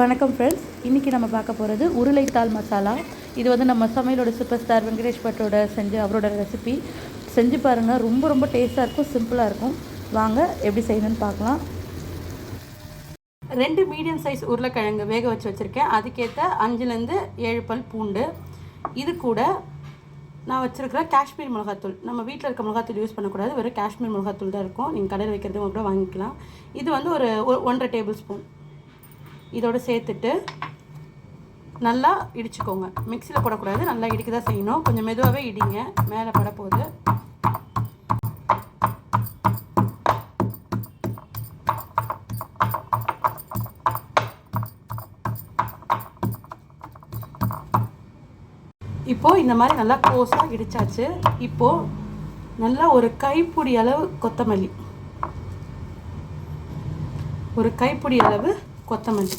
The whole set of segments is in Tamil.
வணக்கம் ஃப்ரெண்ட்ஸ், இன்றைக்கி நம்ம பார்க்க போகிறது உருளைத்தாள் மசாலா. இது வந்து நம்ம சமையலோட சூப்பர் ஸ்டார் வெங்கடேஷ் பட்டோட அவரோட ரெசிபி. செஞ்சு பாருங்கள், ரொம்ப டேஸ்ட்டாக இருக்கும், சிம்பிளாக இருக்கும். வாங்க எப்படி செய்யணும்னு பார்க்கலாம். 2 மீடியம் சைஸ் உருளைக்கிழங்கு வேக வச்சுருக்கேன். அதுக்கேற்ற 5லேருந்து 7 பல் பூண்டு. இது கூட நான் வச்சுருக்கிற காஷ்மீர் மிளகாத்தூள். நம்ம வீட்டில் இருக்க மிளகாத்தூள் யூஸ் பண்ணக்கூடாது, வெறும் காஷ்மீர் மிளகாத்தூள் தான் இருக்கும். நீங்கள் கடையில் வைக்கிறது கூட வாங்கிக்கலாம். இது வந்து ஒரு 1.5 டேபிள் ஸ்பூன் இதோடு சேர்த்துட்டு நல்லா இடிச்சுக்கோங்க. மிக்சியில் போடக்கூடாது, நல்லா இடிக்க தான் செய்யணும். கொஞ்சம் மெதுவாகவே இடிங்க, மேலே பட போகுது. இப்போது இந்த மாதிரி நல்லா கோஸாக இடிச்சாச்சு. இப்போது நல்லா ஒரு கைப்பிடி அளவு கொத்தமல்லி, ஒரு கைப்பிடி அளவு கொத்தமல்லி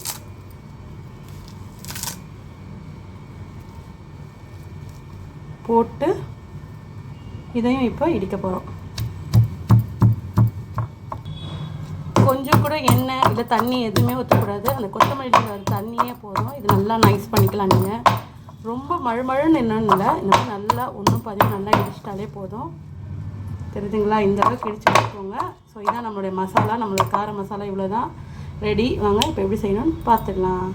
போட்டு இதையும் இப்போ இடிக்க போகிறோம். கொஞ்சம் கூட எண்ணெய் இல்லை தண்ணி எதுவுமே ஊற்றக்கூடாது. அந்த கொத்தமல்லியில் தண்ணியே போதும். இது நல்லா நைஸ் பண்ணிக்கலாம். நீங்கள் ரொம்ப மழுமழுன்னு என்னன்னு இல்லை, இந்த மாதிரி நல்லா ஒன்றும் பதிவு நல்லா இடிச்சிட்டாலே போதும். தெரியுதுங்களா? இந்த அளவுக்கு இடிச்சு வச்சுக்கோங்க. ஸோ இதான் நம்மளுடைய மசாலா, நம்மளோட கார மசாலா இவ்வளோ தான் ரெடி. வாங்க இப்போ எப்படி செய்யணும்னு பார்த்துக்கலாம்.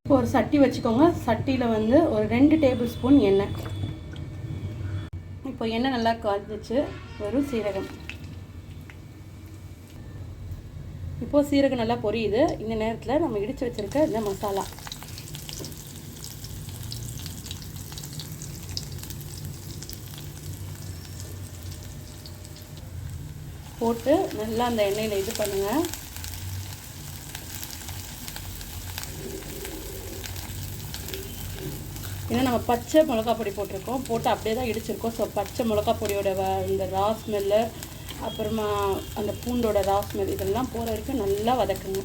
இப்போ ஒரு சட்டி வச்சுக்கோங்க. சட்டியில் வந்து ஒரு 2 டேபிள் ஸ்பூன் எண்ணெய். இப்போ எண்ணெய் நல்லா காய்ச்சிச்சு. வெறும் சீரகம். இப்போது சீரகம் நல்லா பொரியுது. இந்த நேரத்தில் நம்ம இடித்து வச்சுருக்க இந்த மசாலா போட்டு நல்லா அந்த எண்ணெயில் இது பண்ணுங்கள். ஏன்னா நம்ம பச்சை மிளகா பொடி போட்டிருக்கோம், போட்டு அப்படியே தான் இடிச்சிருக்கோம். ஸோ பச்சை மிளகா பொடியோட இந்த ரா ஸ்மெல்லு, அப்புறமா அந்த பூண்டோட ரா ஸ்மெல் இதெல்லாம் போகிற வரைக்கும் நல்லா வதக்குங்க.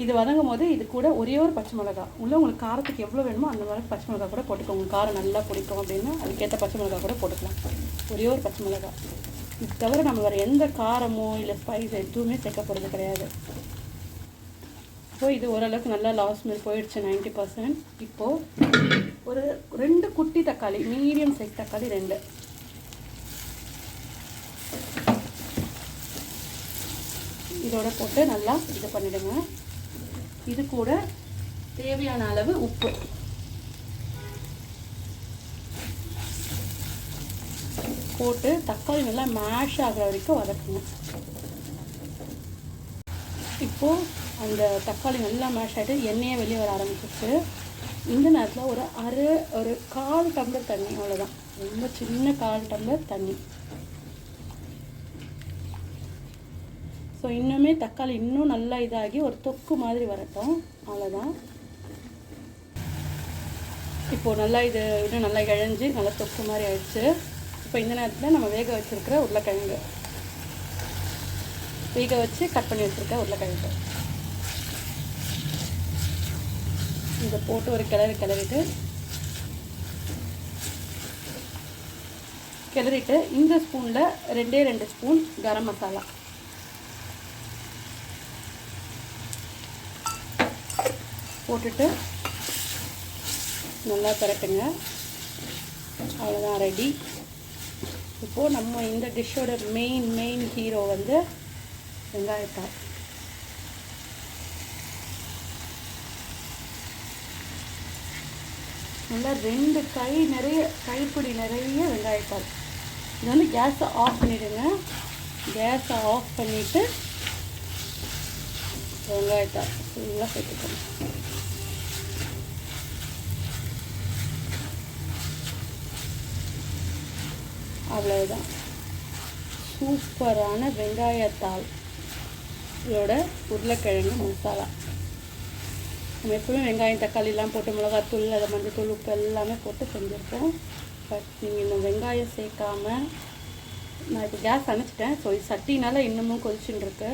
இது வதங்கும் போது இது கூட ஒரே ஒரு பச்சை மிளகா உள்ள, உங்களுக்கு காரத்துக்கு எவ்வளோ வேணுமோ அந்த மாதிரி பச்சை மிளகா கூட போட்டுக்கோங்க. காரம் நல்லா பிடிக்கும் அப்படின்னா அதுக்கேற்ற பச்சை மிளகா கூட போட்டுக்கலாம். ஒரே ஒரு பச்சை மிளகா. இது தவிர நம்ம வேறு எந்த காரமோ இல்லை ஸ்பைஸ் எதுவுமே சேர்க்க போகிறது கிடையாது. இப்போது இது ஓரளவுக்கு நல்லா லாஸ் ஸ்மெல் போயிடுச்சு 90%. இப்போது ஒரு 2 குட்டி தக்காளி, மீடியம் சைஸ் தக்காளி 2 இதோட போட்டு நல்லா இது பண்ணிவிடுங்க. இது கூட தேவையான அளவு உப்பு போட்டு தக்காளி நல்லா மேஷ் ஆகிற வரைக்கும் வதக்குங்க. இப்போது அந்த தக்காளி நல்லா மேஷ் ஆகிட்டு எண்ணெயை வெளியே வர ஆரம்பிச்சிச்சு. இந்த நேரத்தில் ஒரு 1/4 டம்ளர் தண்ணி, அவ்வளோதான், ரொம்ப சின்ன 1/4 டம்ளர் தண்ணி. ஸோ இன்னுமே தக்காளி இன்னும் நல்லா இதாகி ஒரு தொக்கு மாதிரி வரட்டும், அவ்வளோதான். இப்போது நல்லா இது இன்னும் நல்லா இழஞ்சி நல்லா தொக்கு மாதிரி ஆயிடுச்சு. இப்போ இந்த நேரத்தில் நம்ம வேக வச்சுருக்கிற உருளைக்கிழங்கு, வேக வச்சு கட் பண்ணி வச்சுருக்க உருளைக்கிழங்கு இதை போட்டு ஒரு கிளறிட்டு இந்த ஸ்பூனில் 2 ஸ்பூன் கரம் மசாலா போட்டுட்டு நல்லா பரட்டுங்க. அவ்வளோதான், ரெடி. இப்போது நம்ம இந்த டிஷ்ஷோட மெயின் ஹீரோ வந்து வெங்காயத்தாள். நல்லா 2 கைப்பிடி நிறைய வெங்காயத்தாள். இது வந்து கேஸை ஆஃப் பண்ணிவிடுங்க. கேஸை ஆஃப் பண்ணிவிட்டு வெங்காயத்தாள் ஃபுல்லாக சேர்த்துக்கணும். அவ்வளோதான், சூப்பரான வெங்காயத்தாள் இதோட உருளைக்கிழங்கு மசாலா. நம்ம எப்பவுமே வெங்காயம் தக்காளிலாம் போட்டு மிளகாத்தூள், அதை மஞ்சத்தூள், உப்பு எல்லாமே போட்டு செஞ்சுருக்கோம். பட் நீங்கள் இந்த வெங்காயம் சேர்க்காமல் நான் இப்போ கேஸ் அணைச்சிட்டேன். ஸோ இது சட்டினால் இன்னமும் கொதிச்சுன்னு இருக்கு.